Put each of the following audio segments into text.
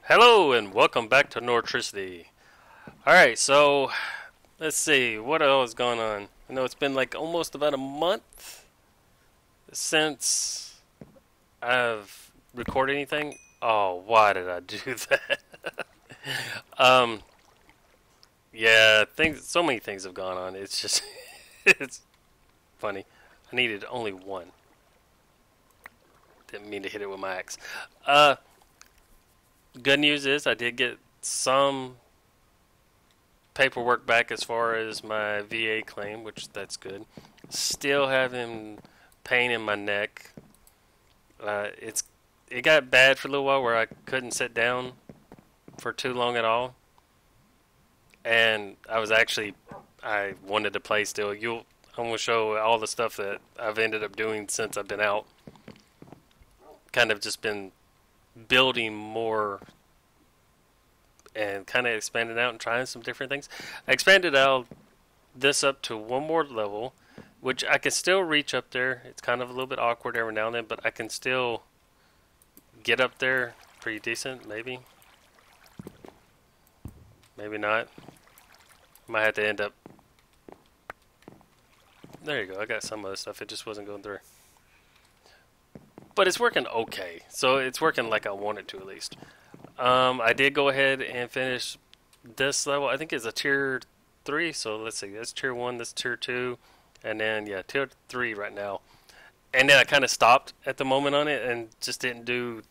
Hello and welcome back to Nortricity. Alright, so let's see, what else is going on? I know it's been like almost about a month since I've recorded anything. Oh, why did I do that? um, yeah, so many things have gone on. It's just, it's funny. I needed only one. Didn't mean to hit it with my axe. Good news is I did get some paperwork back as far as my VA claim, which that's good. Still having pain in my neck. It got bad for a little while where I couldn't sit down for too long at all, and I wanted to play still. I'm gonna show all the stuff that I've ended up doing since I've been out. Kind of just been building more and kind of expanding out and trying some different things. I expanded out this up to one more level, which I can still reach up there. It's kind of a little bit awkward every now and then, but I can still get up there pretty decent, maybe. Maybe not. Might have to end up... There you go, I got some of the stuff, it just wasn't going through. But it's working okay, so it's working like I want it to at least. I did go ahead and finish this level. I think it's a tier 3, so let's see, that's tier 1, that's tier 2, and then, yeah, tier 3 right now. And then I kind of stopped at the moment on it and just didn't do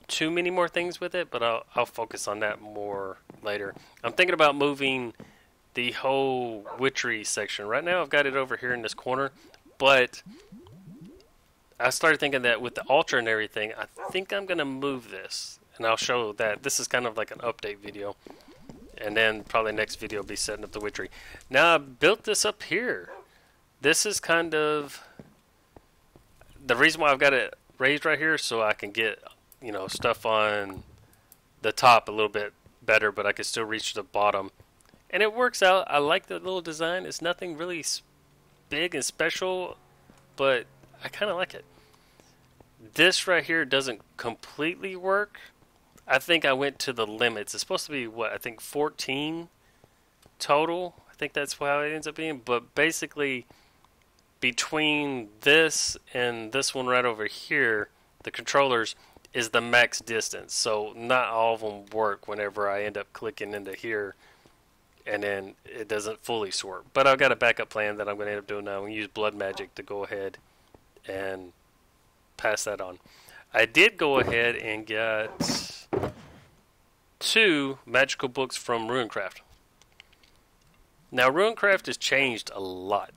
too many more things with it, but I'll focus on that more later. I'm thinking about moving the whole witchery section. Right now I've got it over here in this corner, but I started thinking that with the altar and everything, I think I'm going to move this. And I'll show that. This is kind of like an update video. And then probably next video will be setting up the witchery. Now I built this up here. This is kind of the reason why I've got it raised right here, so I can get, stuff on the top a little bit better, but I can still reach the bottom. And it works out. I like the little design. It's nothing really big and special, but I kind of like it. This right here doesn't completely work. I think I went to the limits. It's supposed to be, 14 total? I think that's how it ends up being. But basically, between this and this one right over here, the controllers, is the max distance. So not all of them work whenever I end up clicking into here. And then it doesn't fully sort. But I've got a backup plan that I'm going to end up doing now. I'm going to use blood magic to go ahead and pass that on. I did go ahead and get 2 magical books from Runecraft. Now, Runecraft has changed a lot.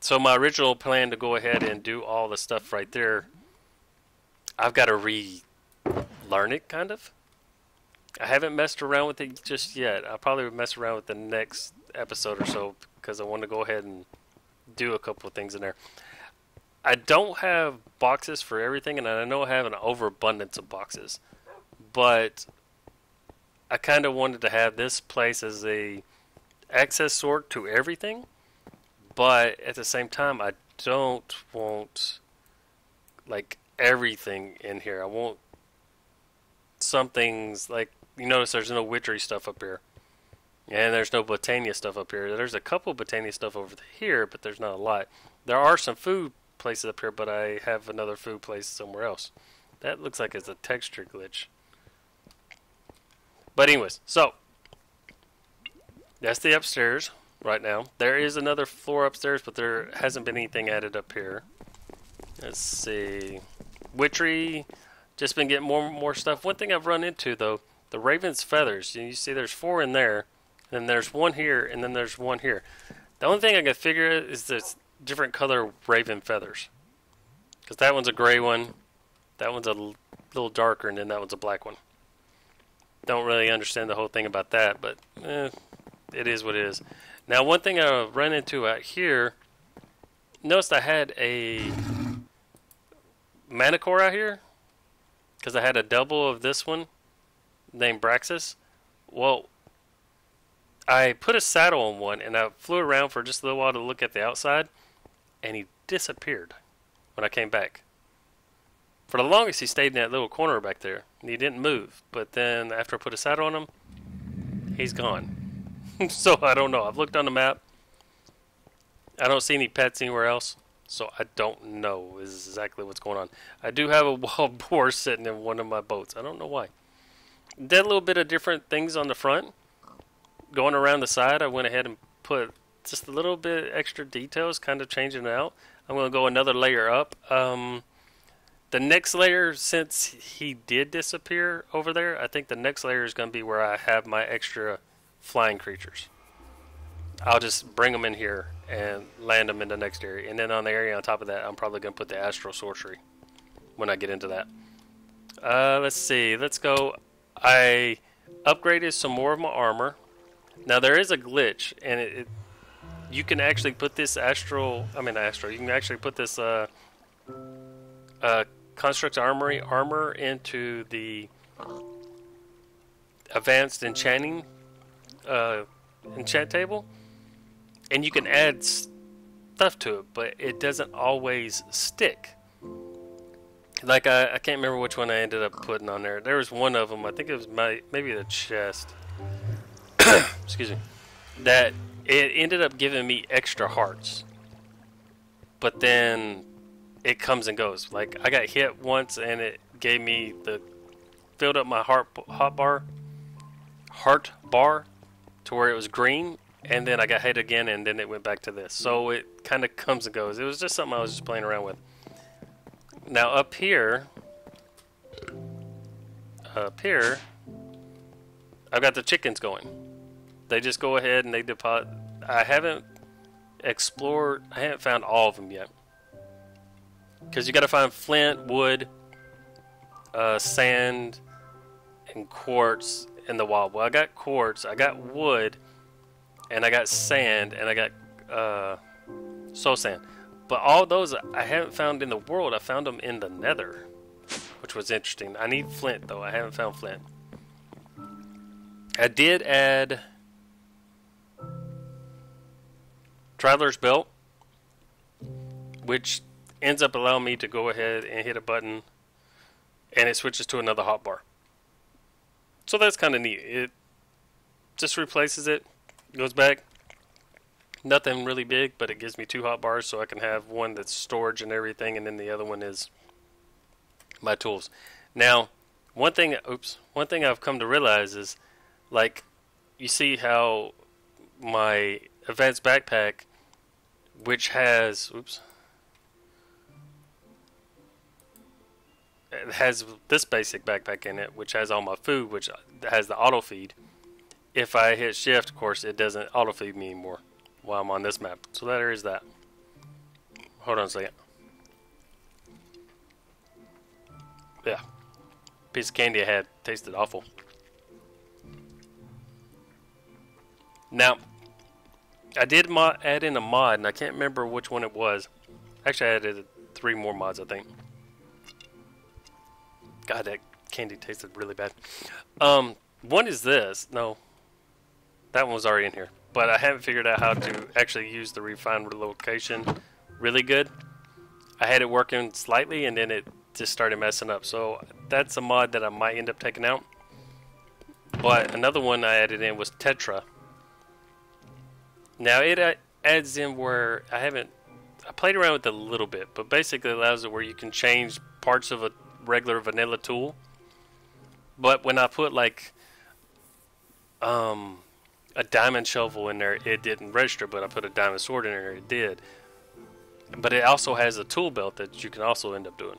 So my original plan to go ahead and do all the stuff right there, I've got to relearn it, kind of. I haven't messed around with it just yet. I'll probably mess around with the next episode or so, because I want to go ahead and do a couple of things in there. I don't have boxes for everything, and I know I have an overabundance of boxes. But I kind of wanted to have this place as a access sort to everything. But at the same time, I don't want like everything in here. I want some things like, you notice there's no witchery stuff up here. And there's no Botania stuff up here. There's a couple Botania stuff over here, but there's not a lot. There are some food places up here, but I have another food place somewhere else. That looks like it's a texture glitch. But anyways, so that's the upstairs right now. There is another floor upstairs, but there hasn't been anything added up here. Let's see. Witchery, just been getting more and more stuff. One thing I've run into, though, the Raven's Feathers. You see there's 4 in there, and then there's 1 here, and then there's 1 here. The only thing I can figure is there's different color Raven Feathers. Because that one's a gray one, that one's a little darker, and then that one's a black one. Don't really understand the whole thing about that, but it is what it is. Now, one thing I run into out here, noticed I had a Manicore out here, because I had a double of this one named Braxis. Well, I put a saddle on one, and I flew around for just a little while to look at the outside, and he disappeared when I came back. For the longest, he stayed in that little corner back there, and he didn't move. But then, after I put a saddle on him, he's gone. So, I don't know. I've looked on the map. I don't see any pets anywhere else, so I don't know exactly what's going on. I do have a wild boar sitting in one of my boats. I don't know why. Did a little bit of different things on the front. Going around the side, I went ahead and put just a little bit extra details, kind of changing it out. I'm going to go another layer up. The next layer, since he did disappear over there, I think the next layer is going to be where I have my extra flying creatures. I'll just bring them in here and land them in the next area. And then on the area on top of that, I'm probably going to put the Astral Sorcery when I get into that. Let's see. Let's go. I upgraded some more of my armor. Now, there is a glitch, and you can actually put this you can actually put this Construct Armory armor into the advanced enchanting enchant table, and you can add stuff to it, but it doesn't always stick. Like I can't remember which one I ended up putting on there. There was one of them, I think it was maybe the chest. Excuse me. That it ended up giving me extra hearts, but then it comes and goes. Like I got hit once and it gave me filled up my heart bar to where it was green, and then I got hit again, and then it went back to this. So it kind of comes and goes. It was just something I was just playing around with. Now up here, I've got the chickens going. They just go ahead and they deposit. I haven't found all of them yet. Because you got to find flint, wood, sand, and quartz in the wild. Well, I got quartz, I got wood, and I got sand, and I got soul sand. But all those I haven't found in the world. I found them in the nether, which was interesting. I need flint, though. I haven't found flint. I did add Traveler's Belt, which ends up allowing me to go ahead and hit a button, and it switches to another hotbar. So that's kind of neat. It just replaces it, goes back. Nothing really big, but it gives me 2 hotbars, so I can have one that's storage and everything, and then the other one is my tools. Now, one thing I've come to realize is, like, you see how my advanced backpack, which has, it has this basic backpack in it, which has all my food, which has the auto feed. If I hit shift, of course, it doesn't auto feed me anymore while I'm on this map. So there is that. Hold on a second. Yeah. Piece of candy I had tasted awful. Now, I did add in a mod, and I can't remember which one it was. Actually, I added 3 more mods, I think. God, that candy tasted really bad. One is this. No, that one was already in here. But I haven't figured out how to actually use the refine relocation really good. I had it working slightly, and then it just started messing up. So that's a mod that I might end up taking out. But another one I added in was Tetra. Now it adds in where I played around with it a little bit, but basically allows it where you can change parts of a regular vanilla tool. But when I put like a diamond shovel in there, it didn't register, but I put a diamond sword in there, it did. But it also has a tool belt that you can also end up doing.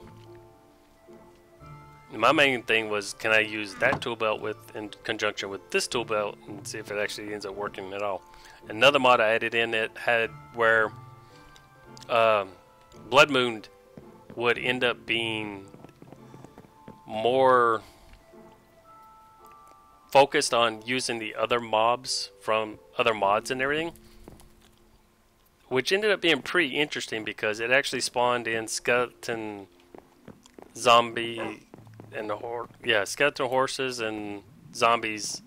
My main thing was, can I use that tool belt in conjunction with this tool belt and see if it actually ends up working at all. Another mod I added in that had where Bloodmoon would end up being more focused on using the other mobs from other mods and everything, which ended up being pretty interesting because it actually spawned in skeleton zombie and skeleton horses and zombies,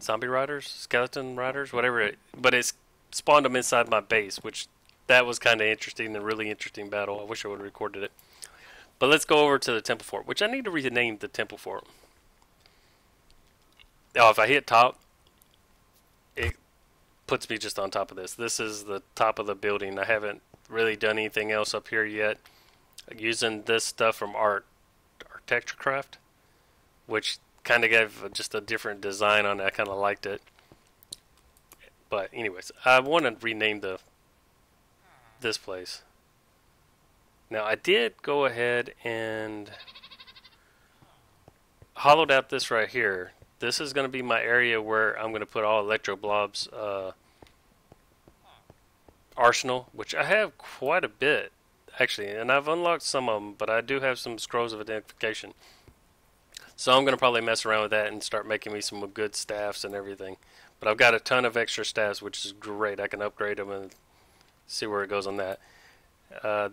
zombie riders, skeleton riders, whatever. But it spawned them inside my base, which that was kind of interesting, a really interesting battle. I wish I would have recorded it. But let's go over to the Temple Fort, which I need to rename the Temple Fort. Oh, if I hit top, it puts me just on top of this. This is the top of the building. I haven't really done anything else up here yet. Using this stuff from ArchitectureCraft, which kind of gave just a different design on it. I kind of liked it. But anyways, I want to rename this place. Now I did go ahead and hollowed out this right here. This is going to be my area where I'm going to put all Electroblob's arsenal, which I have quite a bit actually, and I've unlocked some of them, but I do have some scrolls of identification. So I'm going to probably mess around with that and start making me some good staffs and everything. But I've got a ton of extra staffs, which is great. I can upgrade them and see where it goes on that.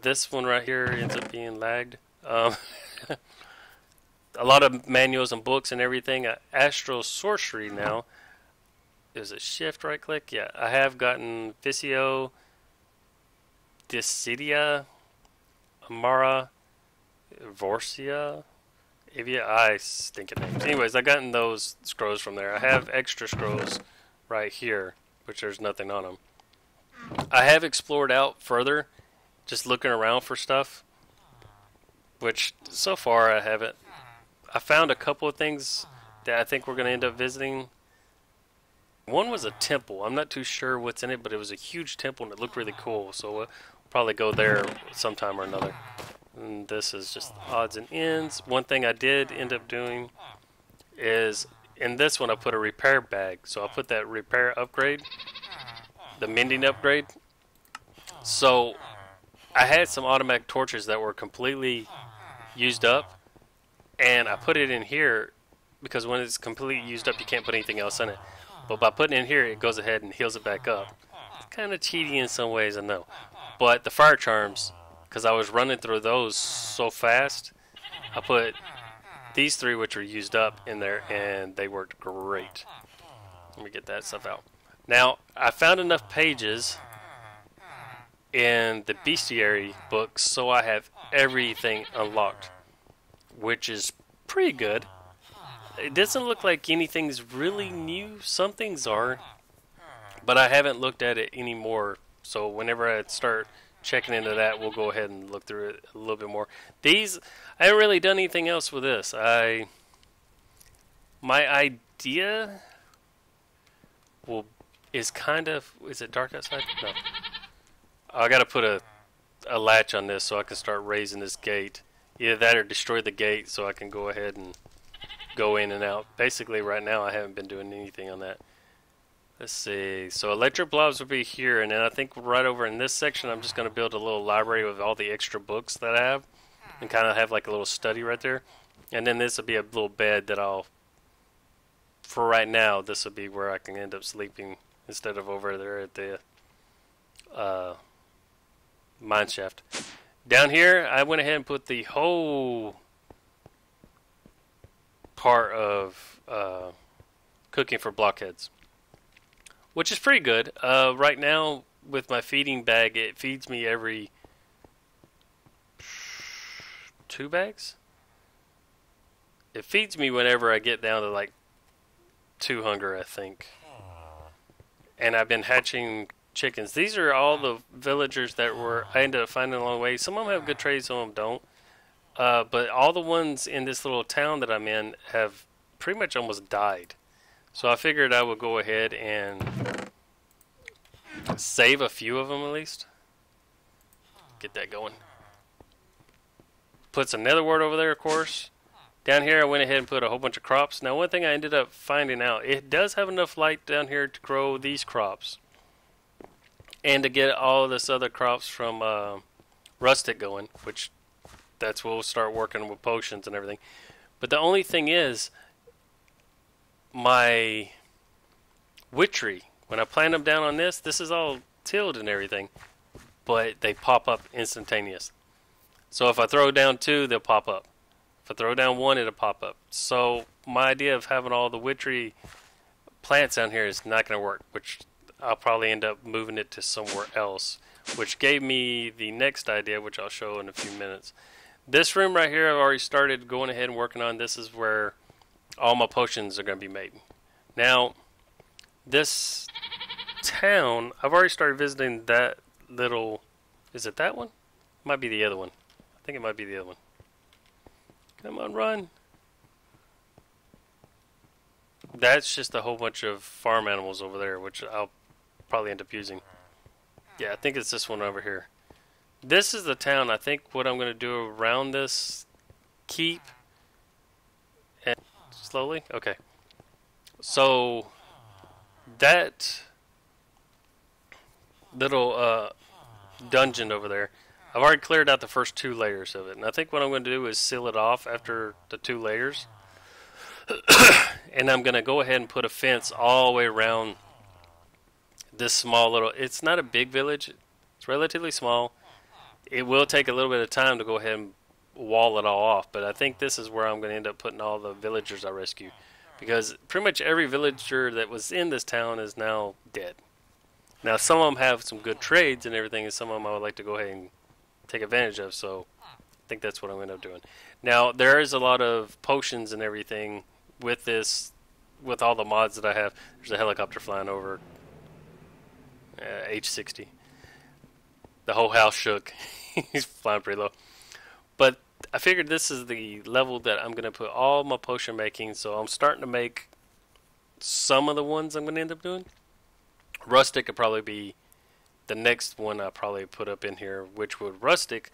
This one right here ends up being lagged. A lot of manuals and books and everything. Astral Sorcery now. Is it shift right click? Yeah, I have gotten Visio, Dissidia, Amara, Vorsia, Avia. I stink at names. Anyways, I've gotten those scrolls from there. I have extra scrolls right here, which there's nothing on them. I have explored out further, just looking around for stuff, which so far I haven't. I found a couple of things that I think we're going to end up visiting. One was a temple. I'm not too sure what's in it, but it was a huge temple and it looked really cool. So we'll probably go there sometime or another. And this is just odds and ends. One thing I did end up doing is in this one I put a repair bag. So I'll put that repair upgrade, the mending upgrade. So I had some automatic torches that were completely used up, and I put it in here because when it's completely used up you can't put anything else in it. But by putting it in here it goes ahead and heals it back up. It's kind of cheaty in some ways, I know. But the fire charms, because I was running through those so fast, I put these three which were used up in there and they worked great. Let me get that stuff out. Now I found enough pages in the bestiary books so I have everything unlocked, which is pretty good. It doesn't look like anything's really new. Some things are, but I haven't looked at it anymore. So whenever I start checking into that, we'll go ahead and look through it a little bit more. These, I haven't really done anything else with this. My idea is kind of, is it dark outside? No. I got to put a latch on this so I can start raising this gate. Either that or destroy the gate so I can go ahead and go in and out. Basically right now I haven't been doing anything on that. Let's see. So Electroblobs will be here, and then I think right over in this section I'm just going to build a little library with all the extra books that I have and kind of have like a little study right there. And then this will be a little bed that I'll, for right now, this will be where I can end up sleeping instead of over there at the mine shaft. Down here I went ahead and put the whole part of cooking for blockheads, which is pretty good. Right now with my feeding bag it feeds me every 2 bags. It feeds me whenever I get down to like 2 hunger, I think. And I've been hatching chickens. These are all the villagers that I ended up finding along the way. Some of them have good trades, some of them don't. But all the ones in this little town that I'm in have pretty much almost died. So I figured I would go ahead and save a few of them at least. Get that going. Put some netherwort over there, of course. Down here I went ahead and put a whole bunch of crops. Now one thing I ended up finding out, it does have enough light down here to grow these crops. And to get all this other crops from Rustic going, which that's where we'll start working with potions and everything. But the only thing is, my witchery, when I plant them down on this is all tilled and everything, but they pop up instantaneous. So if I throw down 2, they'll pop up. If I throw down 1, it'll pop up. So my idea of having all the witchery plants down here is not going to work, which I'll probably end up moving it to somewhere else, which gave me the next idea, which I'll show in a few minutes. This room right here, I've already started going ahead and working on. This is where all my potions are going to be made. Now, this town, I've already started visiting that little... Is it that one? Might be the other one. I think it might be the other one. Come on, run. That's just a whole bunch of farm animals over there, which I'll probably end up using. Yeah, I think it's this one over here. This is the town. I think what I'm going to do around this keep... And slowly? Okay. So, that little dungeon over there, I've already cleared out the first 2 layers of it. And I think what I'm going to do is seal it off after the 2 layers. And I'm going to go ahead and put a fence all the way around this small little... It's not a big village. It's relatively small. It will take a little bit of time to go ahead and wall it all off. But I think this is where I'm going to end up putting all the villagers I rescue. Because pretty much every villager that was in this town is now dead. Now, some of them have some good trades and everything, and some of them I would like to go ahead and take advantage of. So I think that's what I'm going to end up doing. Now, there is a lot of potions and everything with this, with all the mods that I have. There's a helicopter flying over H60. The whole house shook. He's flying pretty low. But I figured this is the level that I'm going to put all my potion making. So I'm starting to make some of the ones I'm going to end up doing. Rustic could probably be the next one I'll probably put up in here, which would Rustic.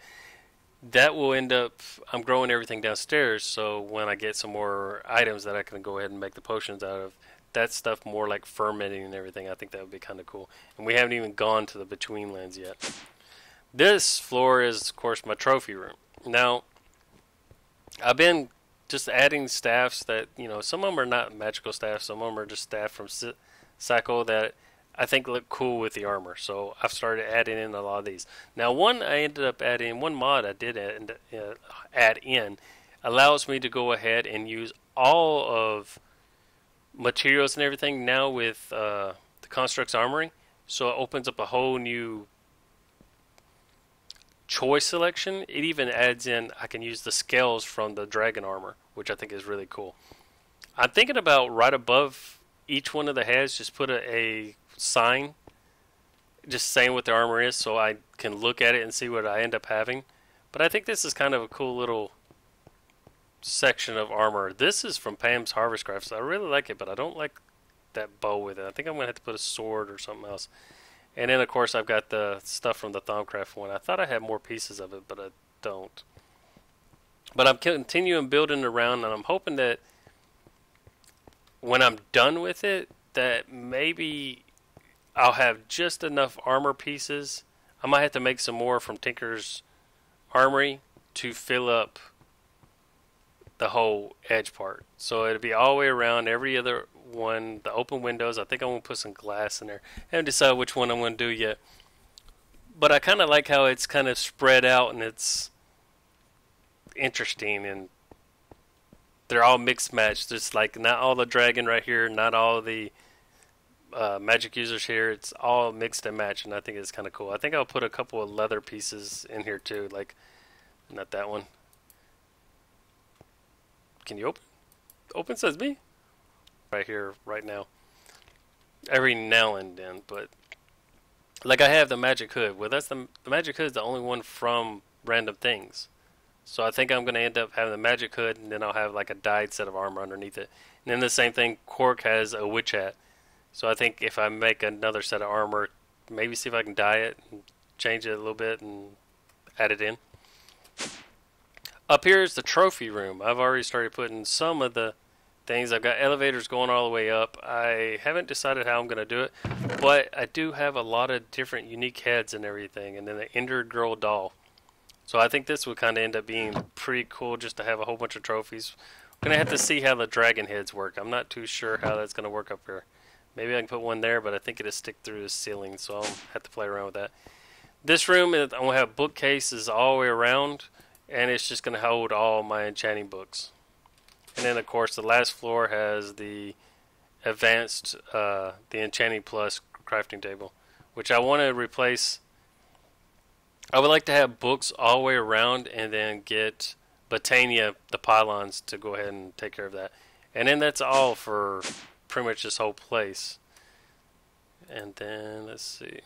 That will end up, I'm growing everything downstairs, so when I get some more items that I can go ahead and make the potions out of, that stuff more like fermenting and everything, I think that would be kind of cool. And we haven't even gone to the Betweenlands yet. This floor is, of course, my trophy room. Now, I've been just adding staffs that, you know, some of them are not magical staffs, some of them are just staff from Cycle that I think look cool with the armor. So I've started adding in a lot of these. Now, one mod I did add in allows me to go ahead and use all of materials and everything now with the Construct's Armory. So it opens up a whole new choice selection. It even adds in, I can use the scales from the dragon armor, which I think is really cool. I'm thinking about right above each one of the heads, just put a sign just saying what the armor is so I can look at it and see what I end up having. But I think this is kind of a cool little section of armor. This is from Pam's Harvest Craft, so I really like it, but I don't like that bow with it. I think I'm going to have to put a sword or something else. And then, of course, I've got the stuff from the Thaumcraft one. I thought I had more pieces of it, but I don't. But I'm continuing building around, and I'm hoping that when I'm done with it, that maybe I'll have just enough armor pieces. I might have to make some more from Tinker's Armory to fill up the whole edge part. So it'll be all the way around every other one. The open windows, I think I'm going to put some glass in there. I haven't decided which one I'm going to do yet. But I kind of like how it's kind of spread out and it's interesting and they're all mixed matched. It's like not all the dragon right here, not all the magic users here. It's all mixed and matched, and I think it's kind of cool. I think I'll put a couple of leather pieces in here too, like not that one. Can you open? Open says me. Right here, right now. Every now and then, but like I have the magic hood. Well, that's the magic hood is the only one from Random Things. So I think I'm going to end up having the magic hood, and then I'll have like a dyed set of armor underneath it. And then the same thing, Quark has a witch hat. So I think if I make another set of armor, maybe see if I can dye it and change it a little bit and add it in. Up here is the trophy room. I've already started putting some of the things. I've got elevators going all the way up. I haven't decided how I'm going to do it, but I do have a lot of different unique heads and everything, and then the Ender Girl doll. So I think this would kind of end up being pretty cool just to have a whole bunch of trophies. We're going to have to see how the dragon heads work. I'm not too sure how that's going to work up here. Maybe I can put one there, but I think it'll stick through the ceiling, so I'll have to play around with that. This room, I'm going to have bookcases all the way around, and it's just going to hold all my enchanting books. And then, of course, the last floor has the advanced, the Enchanting Plus crafting table, which I want to replace I would like to have books all the way around, and then get Botania, the pylons, to go ahead and take care of that. And then that's all for pretty much this whole place. And then, let's see.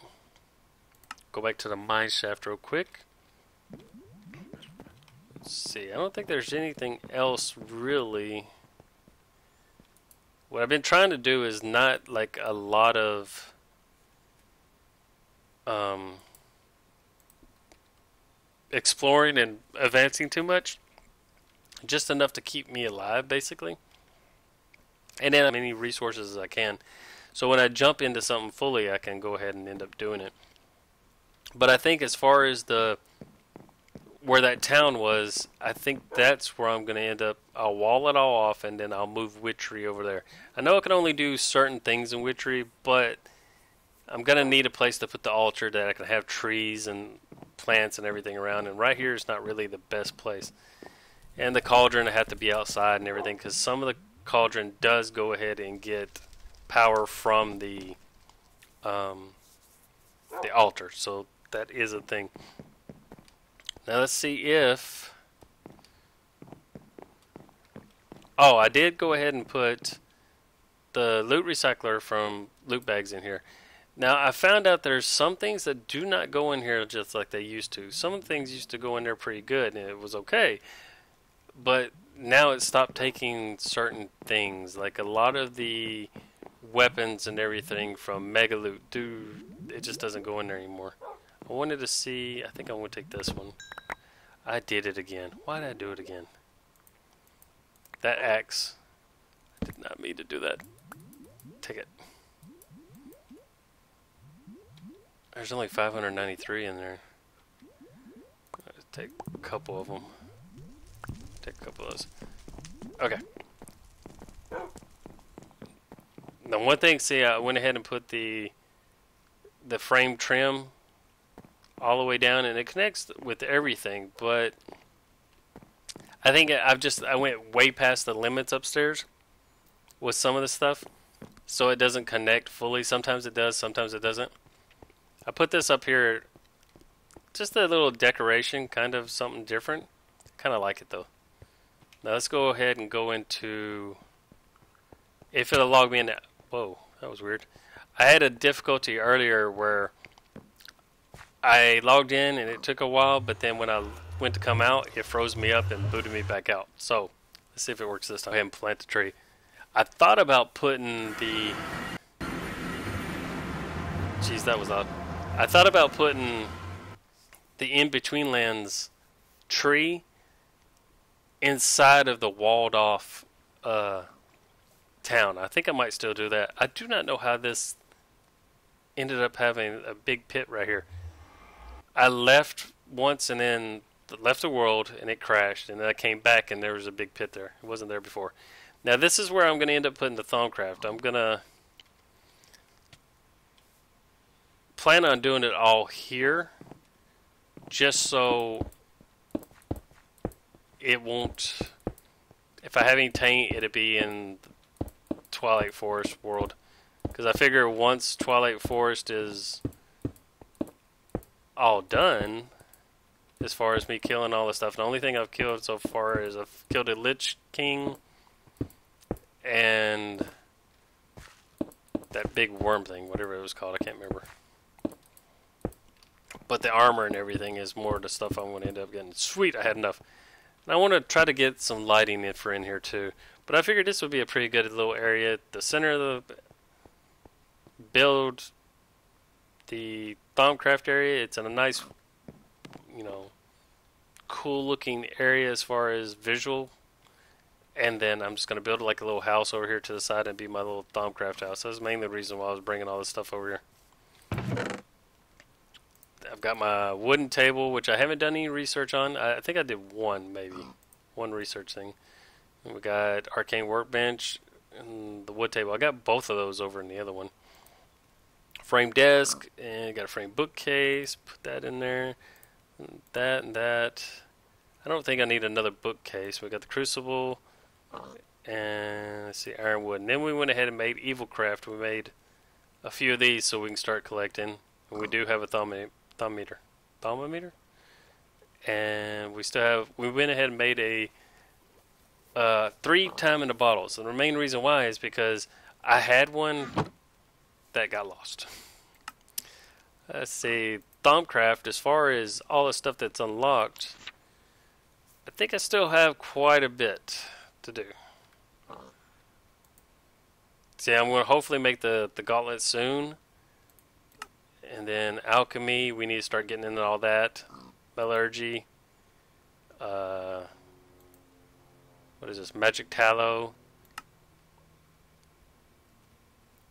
Go back to the mine shaft real quick. Let's see. I don't think there's anything else really. What I've been trying to do is not like a lot of exploring and advancing too much. Just enough to keep me alive, basically. And then as many resources as I can. So when I jump into something fully, I can go ahead and end up doing it. But I think as far as where that town was, I think that's where I'm going to end up. I'll wall it all off, and then I'll move Witchery over there. I know I can only do certain things in Witchery, but I'm going to need a place to put the altar that I can have trees and plants and everything around. And right here is not really the best place. And the cauldron, I have to be outside and everything, because some of the cauldron does go ahead and get power from the altar. So that is a thing. Now let's see if... Oh, I did go ahead and put the loot recycler from loot bags in here. Now I found out there's some things that do not go in here just like they used to. Some things used to go in there pretty good and it was okay. But now it stopped taking certain things. Like a lot of the weapons and everything from Mega Loot, it just doesn't go in there anymore. I wanted to see, I think I'm going to take this one. I did it again. Why did I do it again? That axe. I did not mean to do that. Take it. There's only 593 in there. Let's take a couple of them. Take a couple of those. Okay. Now one thing, see, I went ahead and put the frame trim all the way down, and it connects with everything, but I think I went way past the limits upstairs with some of the stuff, so it doesn't connect fully. Sometimes it does, sometimes it doesn't. I put this up here, just a little decoration, kind of something different. Kind of like it though. Now let's go ahead and go into, if it'll log me in. Whoa, that was weird. I had a difficulty earlier where I logged in and it took a while, but then when I went to come out, it froze me up and booted me back out. So let's see if it works this time. Go ahead and plant the tree. I thought about putting the... Jeez, that was odd. I thought about putting the In-Between Lands tree inside of the walled off town. I think I might still do that. I do not know how this ended up having a big pit right here. I left once and then left the world and it crashed, and then I came back and there was a big pit there. It wasn't there before. Now this is where I'm going to end up putting the Thaumcraft. I'm going to plan on doing it all here, just so it won't, if I have any taint, it'll be in Twilight Forest world. Because I figure once Twilight Forest is all done, as far as me killing all the stuff, the only thing I've killed so far is I've killed a Lich King and that big worm thing, whatever it was called, I can't remember. But the armor and everything is more of the stuff I'm going to end up getting. Sweet, I had enough. And I want to try to get some lighting in here too. But I figured this would be a pretty good little area. The center of the build, the Thaumcraft area, it's in a nice, cool looking area as far as visual. And then I'm just going to build like a little house over here to the side and be my little Thaumcraft house. That's mainly the reason why I was bringing all this stuff over here. I've got my wooden table, which I haven't done any research on. I think I did one research thing. And we got Arcane Workbench and the wood table. I got both of those over in the other one. Frame desk, and got a frame bookcase. Put that in there. And that. I don't think I need another bookcase. We got the crucible, and let's see, ironwood. And then we went ahead and made Evilcraft. We made a few of these so we can start collecting. And we do have a thumb meter. thermometer. And we went ahead and made a 3 time in the bottles. And the main reason why is because I had one that got lost. Let's see, Thaumcraft, as far as all the stuff that's unlocked, I think I still have quite a bit to do. See, I'm going to hopefully make the gauntlet soon. And then Alchemy, we need to start getting into all that. Metallurgy. What is this? Magic Tallow.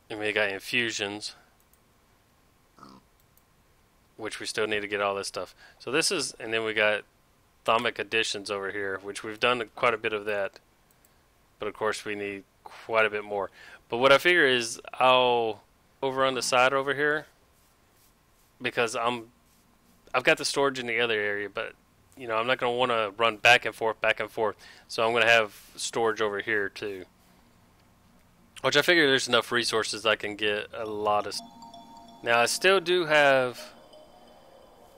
And we got infusions, which we still need to get all this stuff. So this is, and then we got Botanic Additions over here, which we've done quite a bit of that. But of course we need quite a bit more. But what I figure is I'll over on the side over here, because I've got the storage in the other area, but you know, I'm not going to want to run back and forth. So I'm going to have storage over here too. Which I figure there's enough resources I can get a lot of. Now I still do have.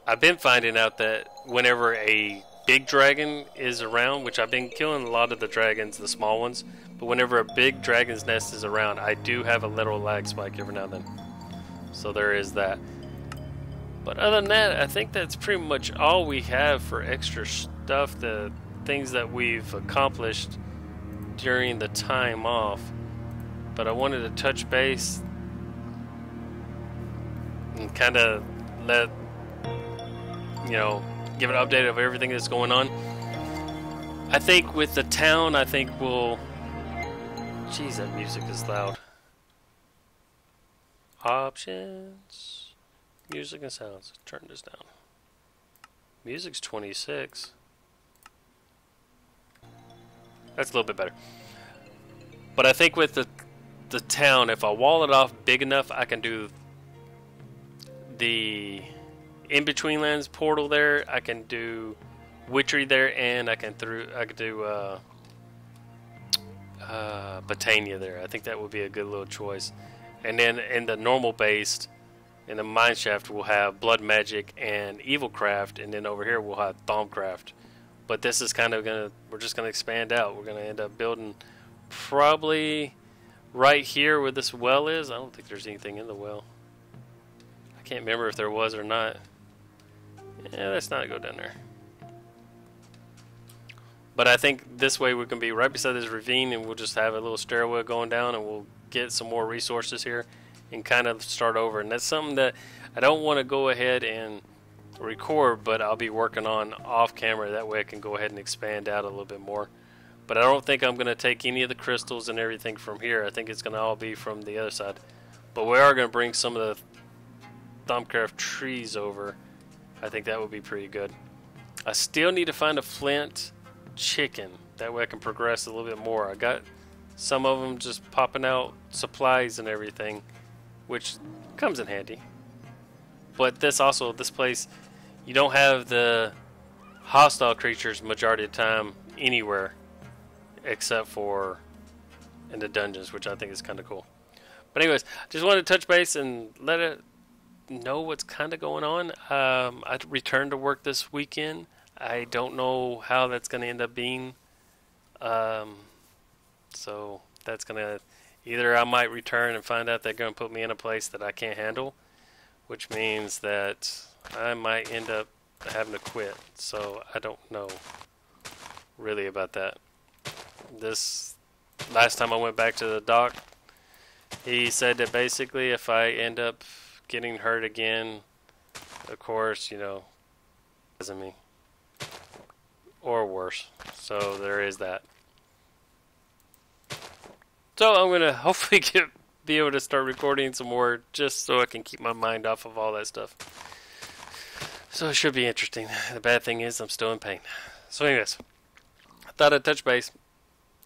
I've been finding out that whenever a big dragon is around, which I've been killing a lot of the dragons, the small ones, but whenever a big dragon's nest is around, I do have a little lag spike every now and then. So there is that. But other than that, I think that's pretty much all we have for extra stuff, the things that we've accomplished during the time off. But I wanted to touch base and kind of let, you know, give an update of everything that's going on. I think with the town, I think we'll... Jeez, that music is loud. Options. Music and sounds. Turn this down. Music's 26. That's a little bit better. But I think with the town, if I wall it off big enough, I can do the in-between lands portal there. I can do Witchery there, and I can do Botania there. I think that would be a good little choice. And then in the normal based, in the mineshaft, we'll have Blood Magic and Evilcraft, and then over here we'll have Thaumcraft. But this is kind of we're just gonna expand out. We're gonna end up building probably right here where this well is. I don't think there's anything in the well. I can't remember if there was or not. Yeah, let's not go down there. But I think this way we can be right beside this ravine, and we'll just have a little stairwell going down, and we'll get some more resources here and kind of start over. And that's something that I don't want to go ahead and record, but I'll be working on off camera. That way I can go ahead and expand out a little bit more. But I don't think I'm going to take any of the crystals and everything from here. I think it's going to all be from the other side. But we are going to bring some of the Thaumcraft trees over. I think that would be pretty good. I still need to find a flint chicken. That way I can progress a little bit more. I got some of them just popping out supplies and everything, which comes in handy. But this place, you don't have the hostile creatures majority of the time anywhere except for in the dungeons, which I think is kind of cool. But anyways, just wanted to touch base and let it know what's kind of going on. I returned to work this weekend. I don't know how that's going to end up being. So that's going to... Either I might return and find out they're going to put me in a place that I can't handle, which means that I might end up having to quit. So I don't know really about that. This last time I went back to the doc, he said that basically if I end up getting hurt again, of course, you know, doesn't me. Or worse. So there is that. So I'm going to hopefully be able to start recording some more just so I can keep my mind off of all that stuff. So it should be interesting. The bad thing is I'm still in pain. So anyways, I thought I'd touch base,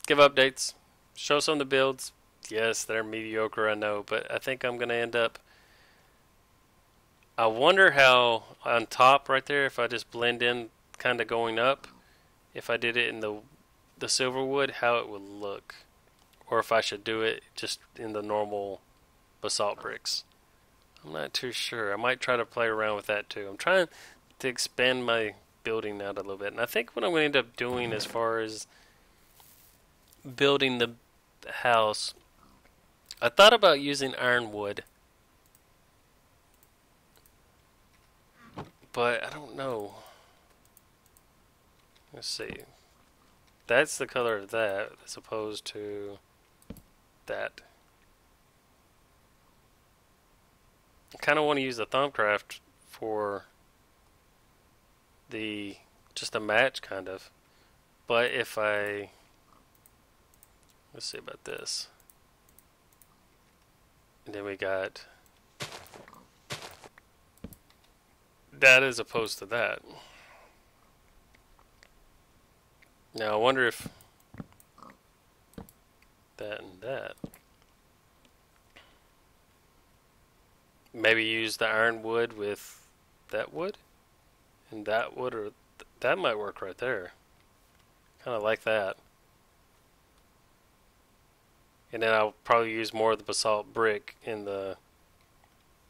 give updates, show some of the builds. Yes, they're mediocre, I know, but I think I'm going to end up... I wonder how on top right there, if I just blend in kind of going up, if I did it in the silverwood, how it would look. Or if I should do it just in the normal basalt bricks. I'm not too sure. I might try to play around with that too. I'm trying to expand my building out a little bit. And I think what I'm going to end up doing as far as building the house, I thought about using ironwood. But I don't know. Let's see. That's the color of that as opposed to that. I kind of want to use the Thumbcraft for the just a match kind of. But if I let's see about this. And then we got that as opposed to that. Now I wonder if that and that. Maybe use the ironwood with that wood and that wood, or that might work right there. Kind of like that. And then I'll probably use more of the basalt brick in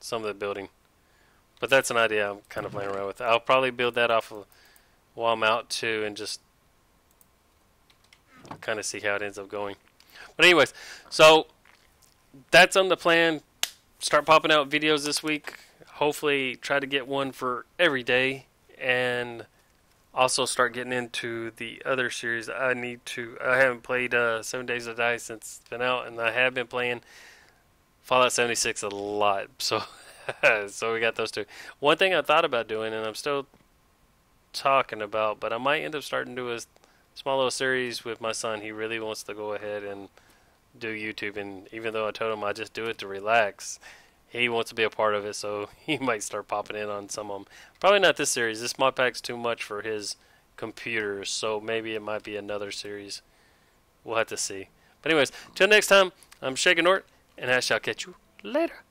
some of the building. But that's an idea I'm kind of playing around with. I'll probably build that off of while I'm out too, and just kind of see how it ends up going. But anyways, so that's on the plan. Start popping out videos this week. Hopefully try to get one for every day, and also start getting into the other series. I haven't played 7 Days to Die since it's been out, and I have been playing Fallout 76 a lot. So so we got those two. One thing I thought about doing, and I'm still talking about, but I might end up starting to do a small little series with my son. He really wants to go ahead and do YouTube, and even though I told him I just do it to relax, he wants to be a part of it, so he might start popping in on some of them. Probably not this series. This mod pack's too much for his computer, so maybe it might be another series. We'll have to see. But anyways, till next time, I'm Shaken Nort, and I shall catch you later.